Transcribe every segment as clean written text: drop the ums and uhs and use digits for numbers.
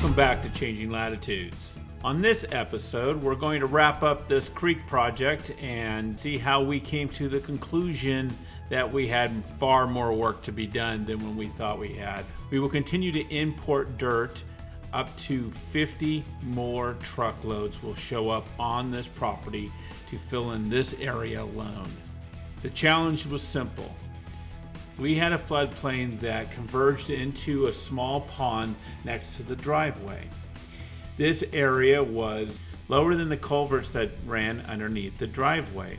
Welcome back to Changing Latitudes. On this episode, we're going to wrap up this creek project and see how we came to the conclusion that we had far more work to be done than when we thought we had. We will continue to import dirt. Up to 50 more truckloads will show up on this property to fill in this area alone. The challenge was simple. We had a floodplain that converged into a small pond next to the driveway. This area was lower than the culverts that ran underneath the driveway.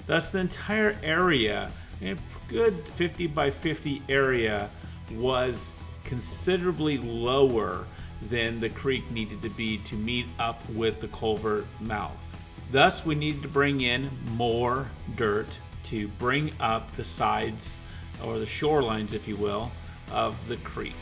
Thus, the entire area, a good 50 by 50 area, was considerably lower than the creek needed to be to meet up with the culvert mouth. Thus, we needed to bring in more dirt to bring up the sides, or the shorelines, if you will, of the creek.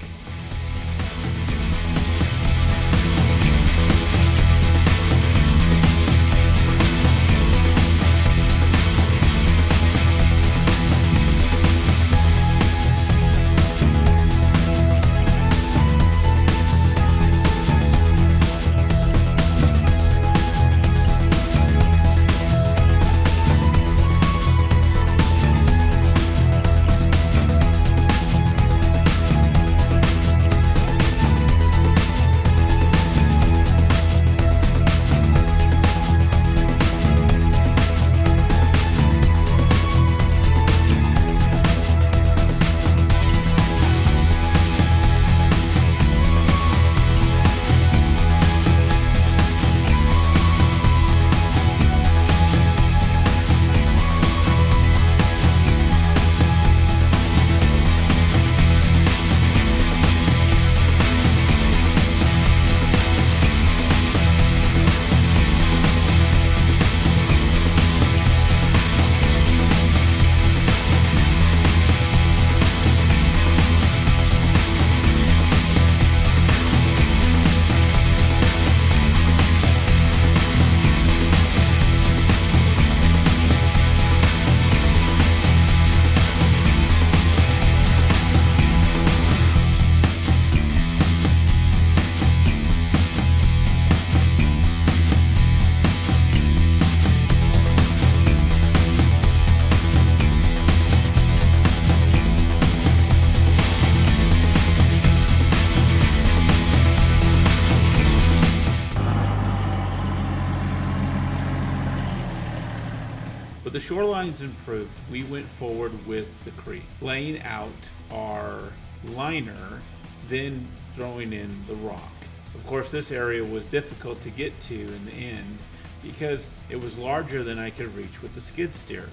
With the shorelines improved, we went forward with the creek, laying out our liner, then throwing in the rock. Of course, this area was difficult to get to in the end because it was larger than I could reach with the skid steer.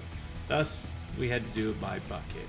Thus, we had to do it by bucket.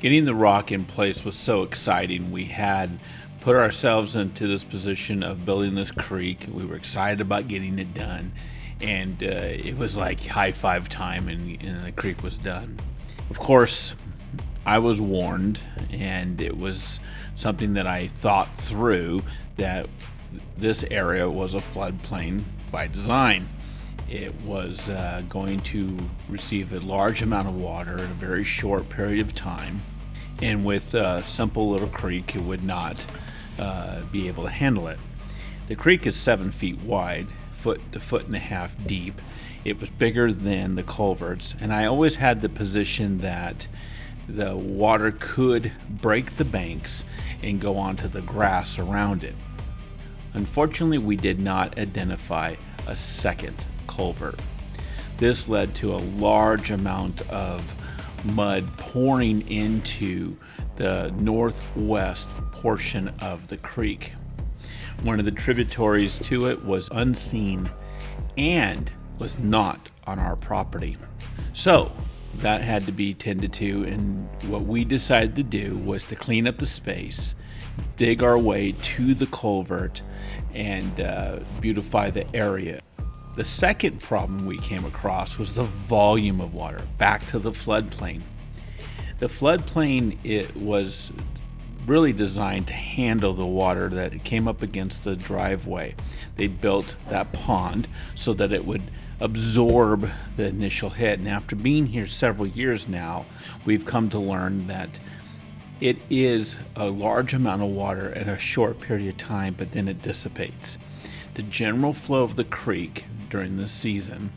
Getting the rock in place was so exciting. We had put ourselves into this position of building this creek. We were excited about getting it done, and it was like high five time, and the creek was done. Of course, I was warned, and it was something that I thought through, that this area was a floodplain by design. It was going to receive a large amount of water in a very short period of time, and with a simple little creek, it would not be able to handle it. The creek is 7 feet wide, foot to foot and a half deep. It was bigger than the culverts, and I always had the position that the water could break the banks and go onto the grass around it. Unfortunately, we did not identify a second culvert. This led to a large amount of mud pouring into the northwest portion of the creek. One of the tributaries to it was unseen and was not on our property. So that had to be tended to, and what we decided to do was to clean up the space, dig our way to the culvert, and beautify the area. The second problem we came across was the volume of water. Back to the floodplain. The floodplain, it was really designed to handle the water that came up against the driveway. They built that pond so that it would absorb the initial hit. And after being here several years now, we've come to learn that it is a large amount of water in a short period of time, but then it dissipates. The general flow of the creek during this season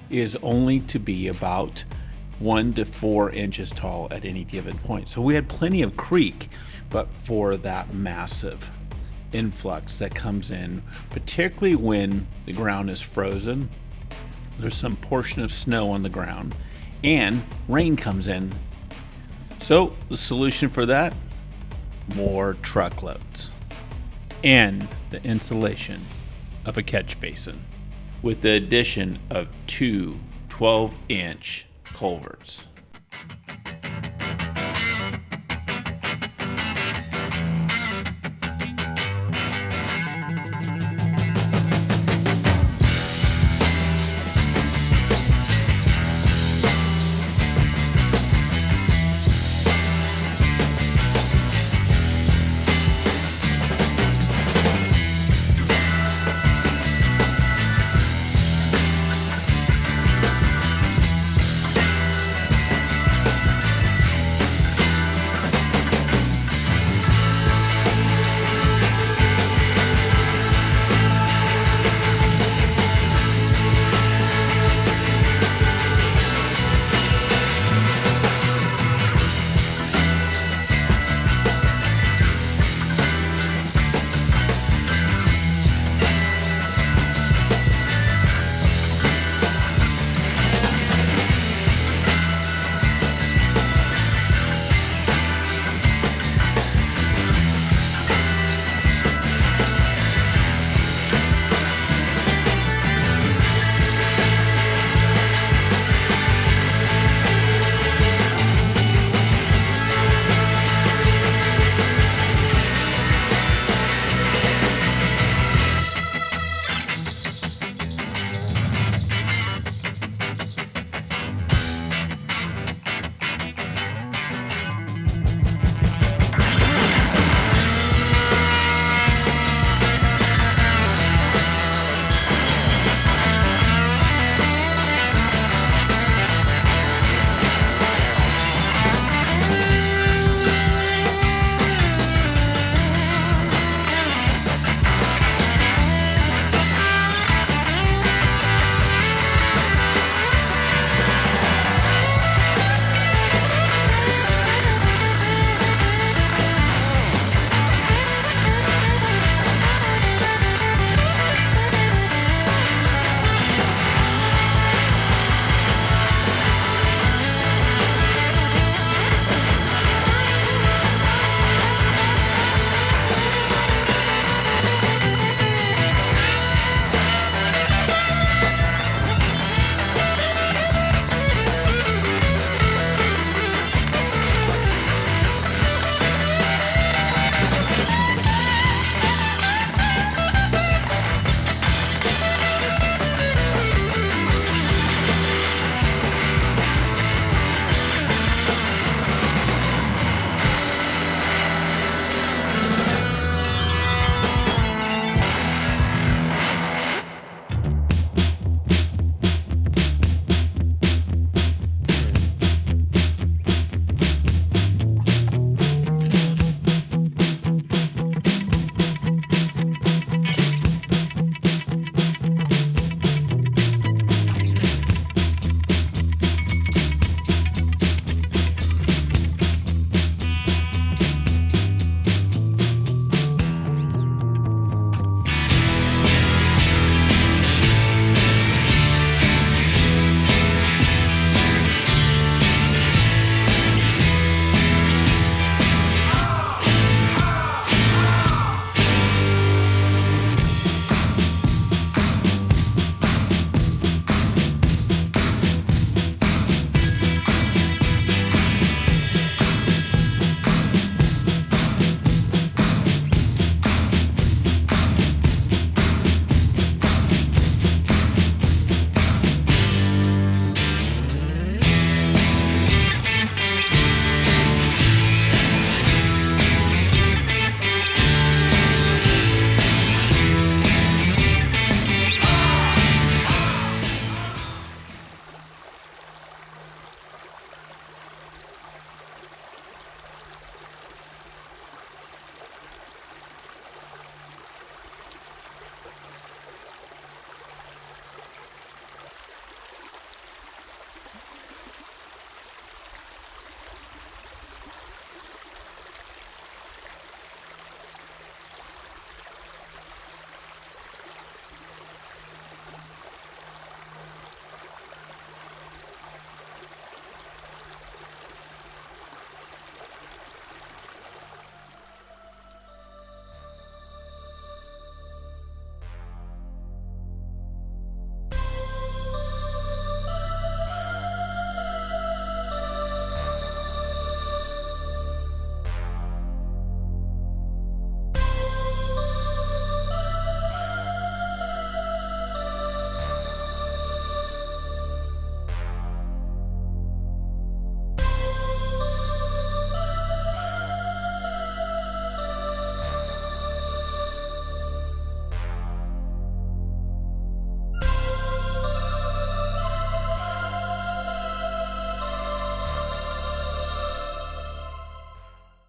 is only to be about 1 to 4 inches tall at any given point. So we had plenty of creek, but for that massive influx that comes in, particularly when the ground is frozen, there's some portion of snow on the ground, and rain comes in. So the solution for that, more truckloads and the installation of a catch basin with the addition of two 12-inch culverts.